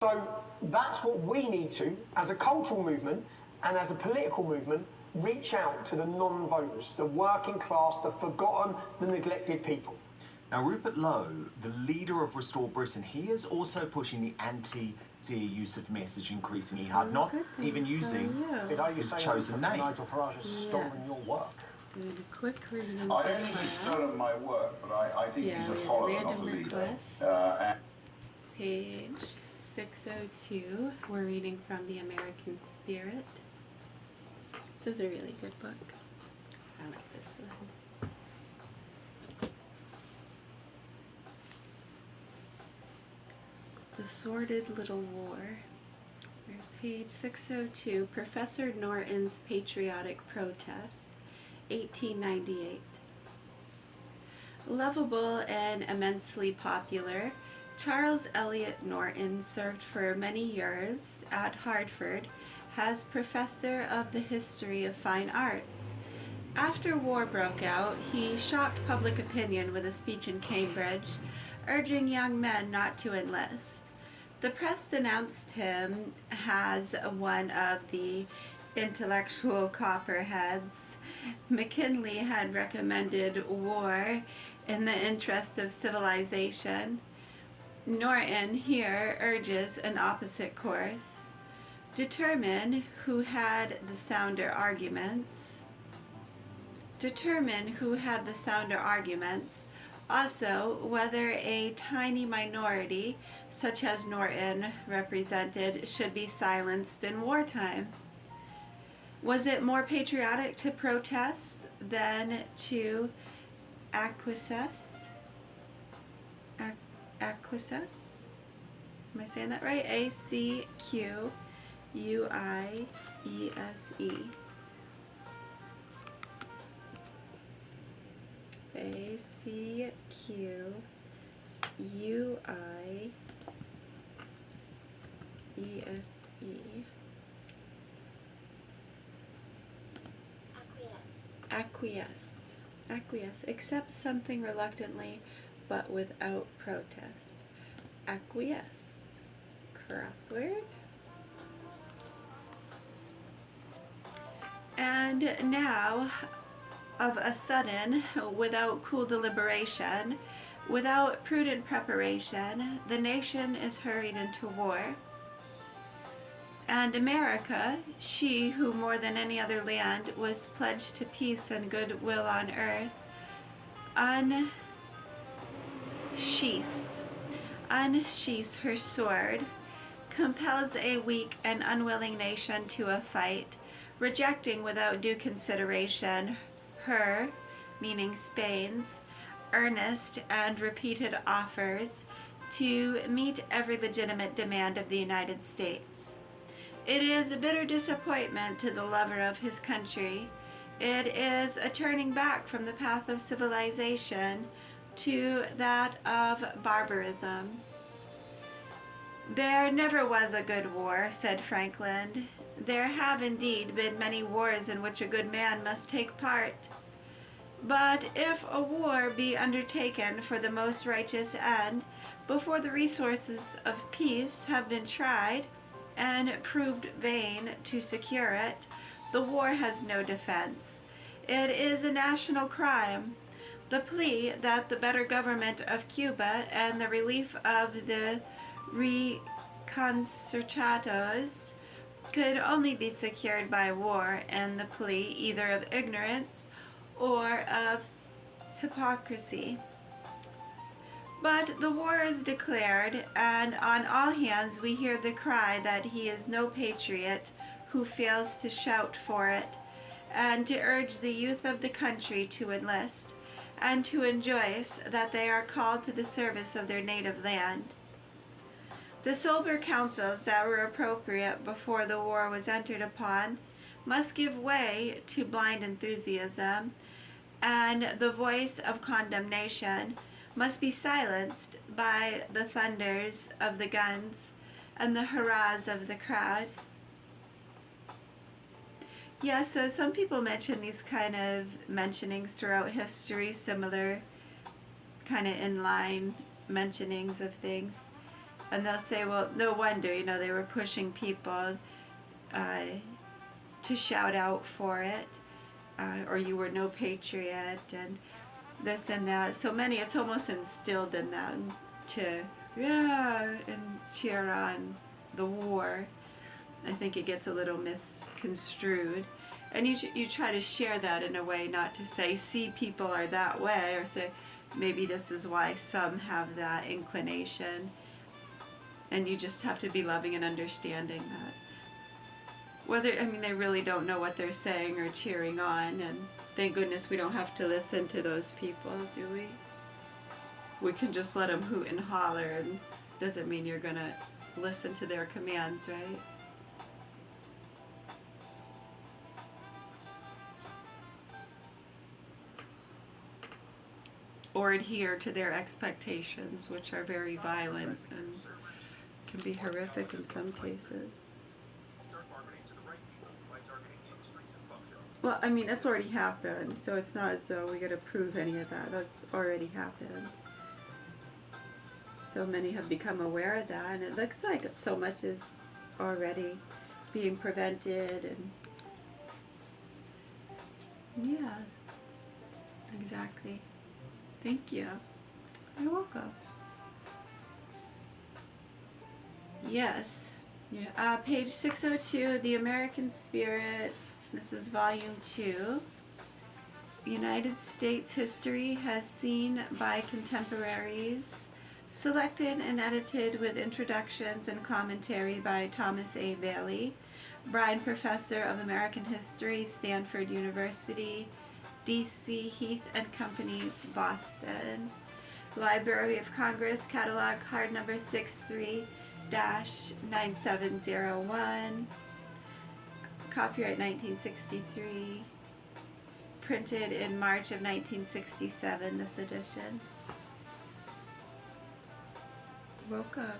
So that's what we need to, as a cultural movement and as a political movement, reach out to the non-voters, the working class, the forgotten, the neglected people. Now, Rupert Lowe, the leader of Restore Britain, he is also pushing the anti-Dear Yusuf message increasingly hard, not even using his chosen name. Nigel Farage has stolen your work. Doing a quick reading. I don't think he's stolen my work, but I think he's a follower, not a leader. Page 602. We're reading from The American Spirit. This is a really good book. I like this one. The Sordid Little War. Page 602. Professor Norton's Patriotic Protest, 1898. Lovable and immensely popular, Charles Eliot Norton served for many years at Hartford as professor of the history of fine arts. After war broke out, he shocked public opinion with a speech in Cambridge, urging young men not to enlist. The press denounced him as one of the intellectual copperheads. McKinley had recommended war in the interest of civilization. Norton here urges an opposite course. Determine who had the sounder arguments. Also, whether a tiny minority, such as Norton represented, should be silenced in wartime. Was it more patriotic to protest than to acquiesce? Acquiesce? Am I saying that right? ACQUIESE. ACQUIESE. Acquiesce. Accept something reluctantly, but without protest. Acquiesce. Crossword. And now, of a sudden, without cool deliberation, without prudent preparation, the nation is hurried into war. And America, she who more than any other land was pledged to peace and goodwill on earth, unsheaths her sword, compels a weak and unwilling nation to a fight, rejecting without due consideration her, meaning Spain's, earnest and repeated offers to meet every legitimate demand of the United States. It is a bitter disappointment to the lover of his country. It is a turning back from the path of civilization to that of barbarism. There never was a good war, said Franklin. There have indeed been many wars in which a good man must take part. But if a war be undertaken for the most righteous end, before the resources of peace have been tried, and proved vain to secure it, the war has no defense. It is a national crime. The plea that the better government of Cuba and the relief of the reconcertados could only be secured by war, and the plea either of ignorance or of hypocrisy. But the war is declared, and on all hands we hear the cry that he is no patriot who fails to shout for it, and to urge the youth of the country to enlist, and to rejoice that they are called to the service of their native land. The sober counsels that were appropriate before the war was entered upon must give way to blind enthusiasm, and the voice of condemnation must be silenced by the thunders of the guns and the hurrahs of the crowd. Yeah, so some people mention these kind of mentionings throughout history, similar kind of in-line mentionings of things. And they'll say, well, no wonder, you know, they were pushing people to shout out for it, or you were no patriot, and this and that. So many, it's almost instilled in them to, yeah, and cheer on the war. I think it gets a little misconstrued. And you try to share that in a way, not to say, see, people are that way, or say, maybe this is why some have that inclination. And you just have to be loving and understanding that. Whether, I mean, they really don't know what they're saying or cheering on, and thank goodness we don't have to listen to those people, do we? We can just let them hoot and holler, and doesn't mean you're gonna listen to their commands, right? Or adhere to their expectations, which are very violent and can be horrific in some cases. Well, I mean, that's already happened, so it's not as though we gotta prove any of that. That's already happened. So many have become aware of that, and it looks like so much is already being prevented, and yeah, exactly. Thank you. You're welcome. Yes. Yeah. Page 602, The American Spirit. This is volume 2. United States history has seen by contemporaries, selected and edited with introductions and commentary by Thomas A. Bailey, Brine Professor of American History, Stanford University, D.C. Heath and Company, Boston. Library of Congress, catalog card number 63-9701. Copyright 1963. Printed in March of 1967, this edition. Welcome.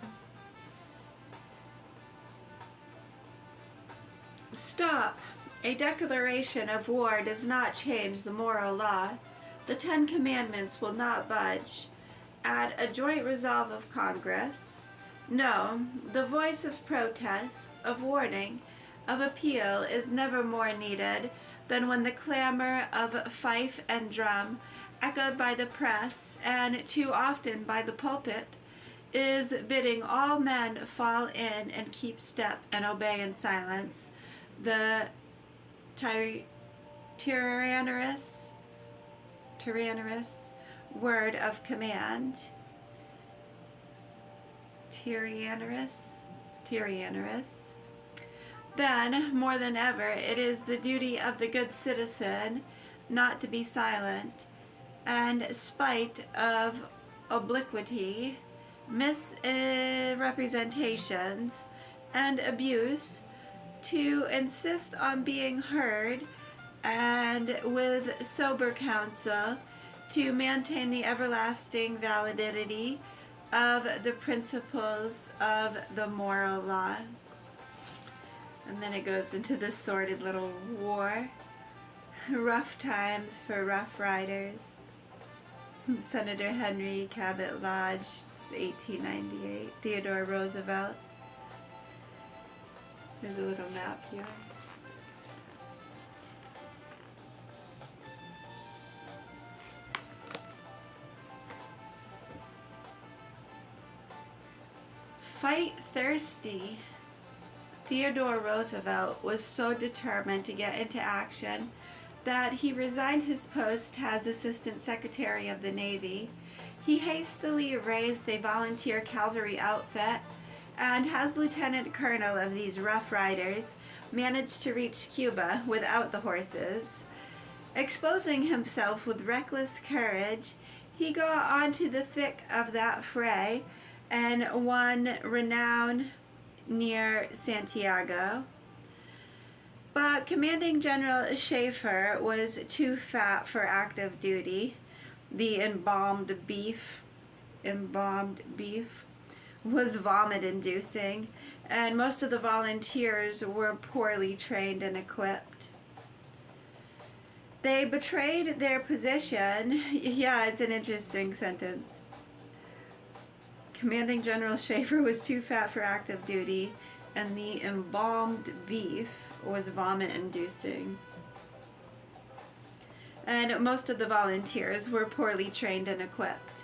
Stop! A declaration of war does not change the moral law. The 10 Commandments will not budge. Add a joint resolve of Congress. No, the voice of protest, of warning, of appeal is never more needed than when the clamor of fife and drum, echoed by the press and too often by the pulpit, is bidding all men fall in and keep step and obey in silence the tyrannous word of command. Tyrannous. Then, more than ever, it is the duty of the good citizen not to be silent, and spite of obliquity, misrepresentations, and abuse, to insist on being heard, and with sober counsel, to maintain the everlasting validity of the principles of the moral law. And then it goes into the sordid little war. Rough times for Rough Riders. Senator Henry Cabot Lodge, 1898. Theodore Roosevelt. There's a little map here. Fight thirsty. Theodore Roosevelt was so determined to get into action that he resigned his post as Assistant Secretary of the Navy. He hastily raised a volunteer cavalry outfit, and as Lieutenant Colonel of these Rough Riders, managed to reach Cuba without the horses. Exposing himself with reckless courage, he got onto the thick of that fray and won renown near Santiago. But Commanding General Schaefer was too fat for active duty. The embalmed beef was vomit-inducing, and most of the volunteers were poorly trained and equipped. They betrayed their position. Yeah, it's an interesting sentence. Commanding General Schaefer was too fat for active duty, and the embalmed beef was vomit-inducing. And most of the volunteers were poorly trained and equipped.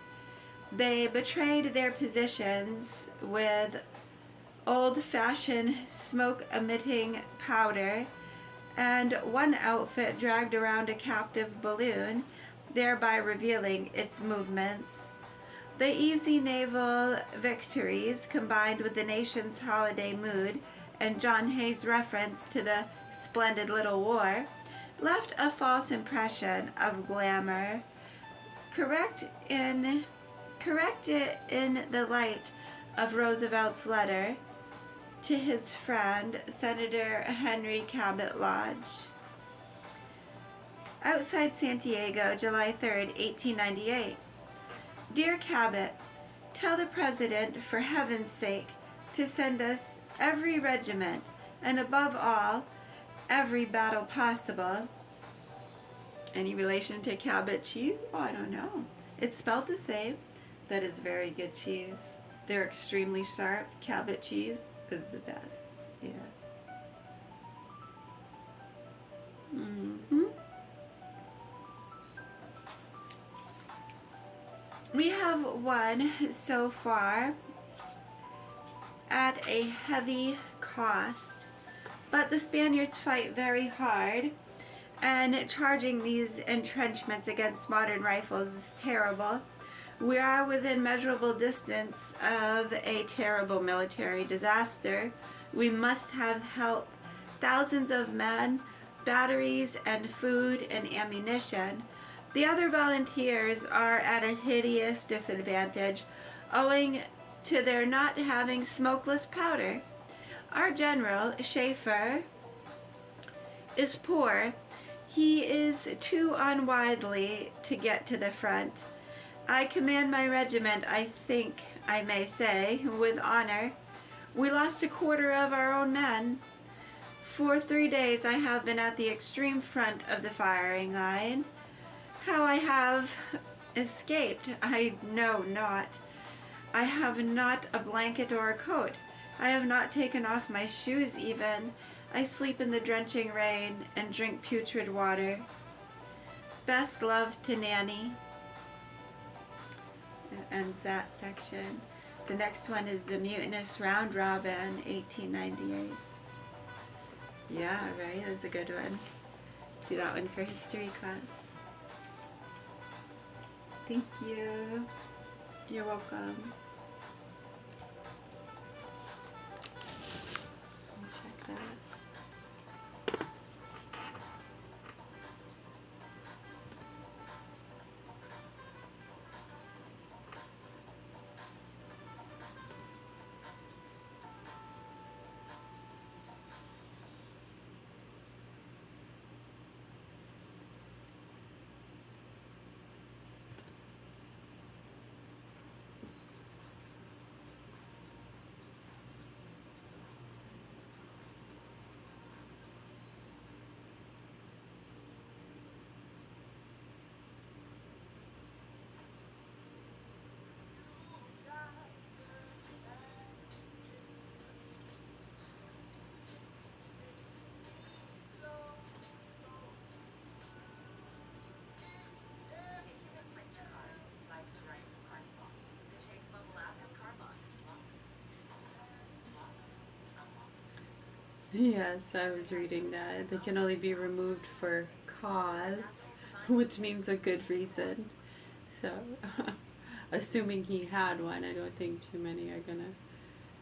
They betrayed their positions with old-fashioned smoke-emitting powder, and one outfit dragged around a captive balloon, thereby revealing its movements. The easy naval victories, combined with the nation's holiday mood and John Hay's reference to the splendid little war, left a false impression of glamour. Correct it in the light of Roosevelt's letter to his friend, Senator Henry Cabot Lodge. Outside Santiago, July 3rd, 1898. Dear Cabot, tell the President, for heaven's sake, to send us every regiment, and above all, every battle possible. Any relation to Cabot cheese? Oh, I don't know. It's spelled the same. That is very good cheese. They're extremely sharp. Cabot cheese is the best. Yeah. We have won so far at a heavy cost, but the Spaniards fight very hard, and charging these entrenchments against modern rifles is terrible. We are within measurable distance of a terrible military disaster. We must have help. Thousands of men, batteries, and food and ammunition. The other volunteers are at a hideous disadvantage owing to their not having smokeless powder. Our general, Schaefer, is poor. He is too unwieldy to get to the front. I command my regiment, I think I may say, with honor. We lost a quarter of our own men. For 3 days I have been at the extreme front of the firing line. How I have escaped, I know not. I have not a blanket or a coat. I have not taken off my shoes even. I sleep in the drenching rain and drink putrid water. Best love to Nanny. That ends that section. The next one is the Mutinous Round Robin, 1898. Yeah, right, that's a good one. Do that one for history class. Thank you. You're welcome. Check that. Yes, I was reading that. They can only be removed for cause, which means a good reason. So, assuming he had one, I don't think too many are gonna.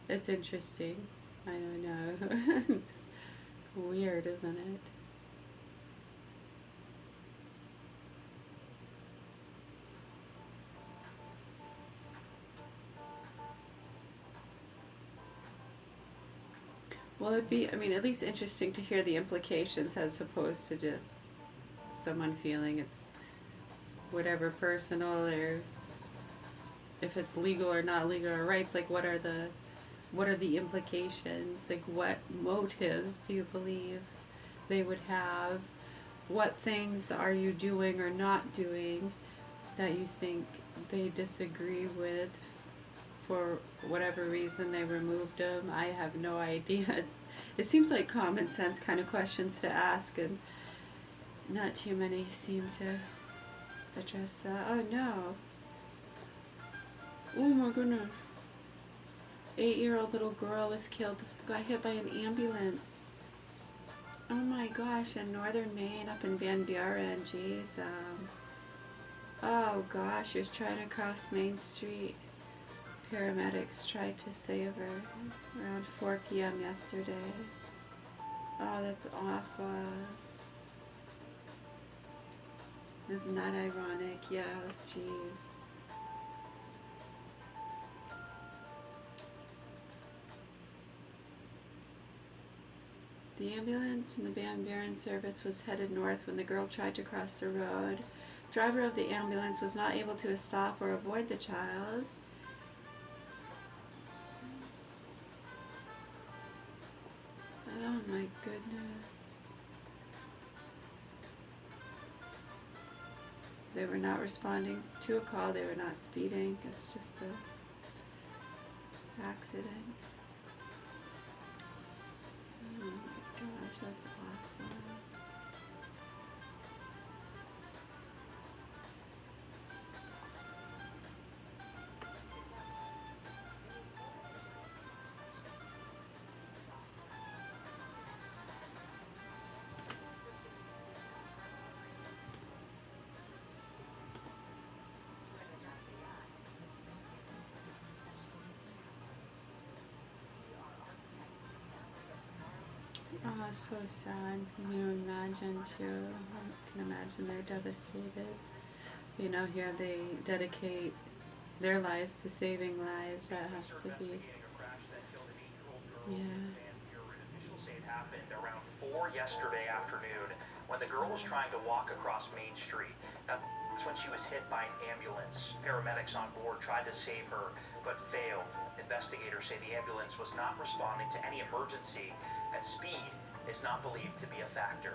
It's interesting. I don't know. It's weird, isn't it? Well, it'd be, I mean, at least interesting to hear the implications as opposed to just someone feeling it's whatever personal, or if it's legal or not legal or rights. Like, what are the implications? Like, what motives do you believe they would have? What things are you doing or not doing that you think they disagree with for whatever reason they removed them. I have no idea. It seems like common sense kind of questions to ask, and not too many seem to address that. Oh no. Oh my goodness. 8-year-old little girl was killed, got hit by an ambulance. Oh my gosh, in northern Maine, up in Van Buren, jeez. Oh gosh, she was trying to cross Main Street. Paramedics tried to save her around 4 p.m. yesterday. Oh, that's awful. Isn't that ironic? Yeah, jeez. The ambulance from the Van Buren service was headed north when the girl tried to cross the road. Driver of the ambulance was not able to stop or avoid the child. Oh my goodness. They were not responding to a call. They were not speeding. It's just a accident. Oh my gosh, that's awful. Oh, so sad. Can you imagine too? I can imagine they're devastated. You know, here they dedicate their lives to saving lives. That has to be. Yeah. Officials say it happened around 4 yesterday afternoon when the girl was trying to walk across Main Street. That's when she was hit by an ambulance. Paramedics on board tried to save her, but failed. Investigators say the ambulance was not responding to any emergency, and speed is not believed to be a factor.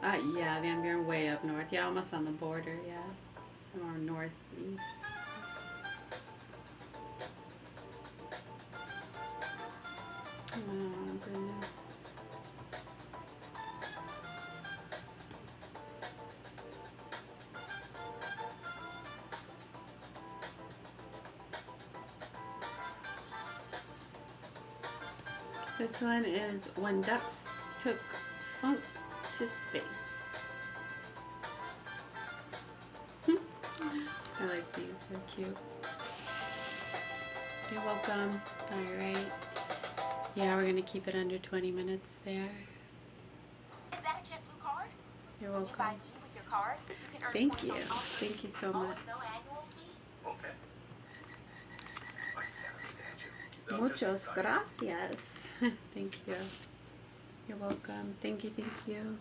Yeah, Van Buren way up north. Yeah, almost on the border, yeah. Or northeast. Oh, goodness. This one is When Ducks Took Funk to Space. I like these, they're cute. You're welcome. Alright. Yeah, we're going to keep it under 20 minutes there. Is that a JetBlue card? You're When you buy welcome. me with your card, you can earn Thank points you. on all Thank you so all much. with no annual fee. Okay. Muchos gracias. Thank you. You're welcome. Thank you, thank you.